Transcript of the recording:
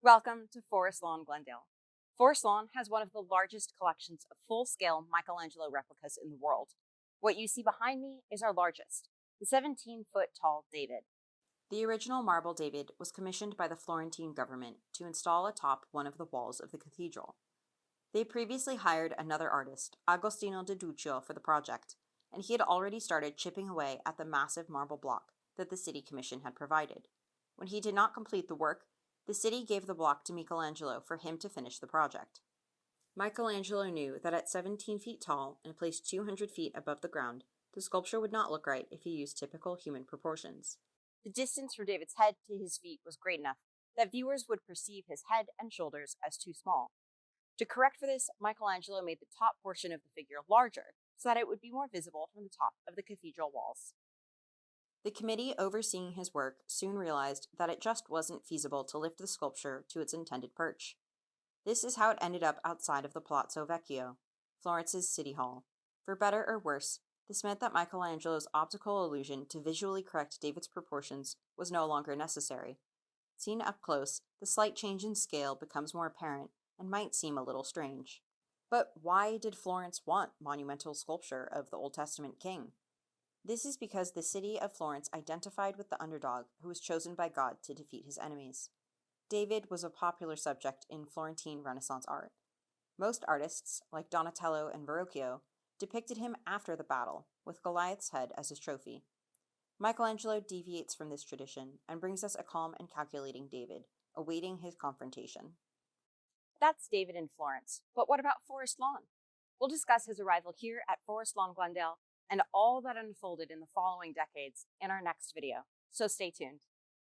Welcome to Forest Lawn-Glendale. Forest Lawn has one of the largest collections of full-scale Michelangelo replicas in the world. What you see behind me is our largest, the 17-foot-tall David. The original marble David was commissioned by the Florentine government to install atop one of the walls of the cathedral. They previously hired another artist, Agostino de Duccio, for the project, and he had already started chipping away at the massive marble block that the city commission had provided. When he did not complete the work, the city gave the block to Michelangelo for him to finish the project. Michelangelo knew that at 17 feet tall and placed 200 feet above the ground, the sculpture would not look right if he used typical human proportions. The distance from David's head to his feet was great enough that viewers would perceive his head and shoulders as too small. To correct for this, Michelangelo made the top portion of the figure larger so that it would be more visible from the top of the cathedral walls. The committee overseeing his work soon realized that it just wasn't feasible to lift the sculpture to its intended perch. This is how it ended up outside of the Palazzo Vecchio, Florence's city hall. For better or worse, this meant that Michelangelo's optical illusion to visually correct David's proportions was no longer necessary. Seen up close, the slight change in scale becomes more apparent and might seem a little strange. But why did Florence want monumental sculpture of the Old Testament king? This is because the city of Florence identified with the underdog who was chosen by God to defeat his enemies. David was a popular subject in Florentine Renaissance art. Most artists, like Donatello and Verrocchio, depicted him after the battle, with Goliath's head as his trophy. Michelangelo deviates from this tradition and brings us a calm and calculating David, awaiting his confrontation. That's David in Florence, but what about Forest Lawn? We'll discuss his arrival here at Forest Lawn-Glendale and all that unfolded in the following decades in our next video, so stay tuned.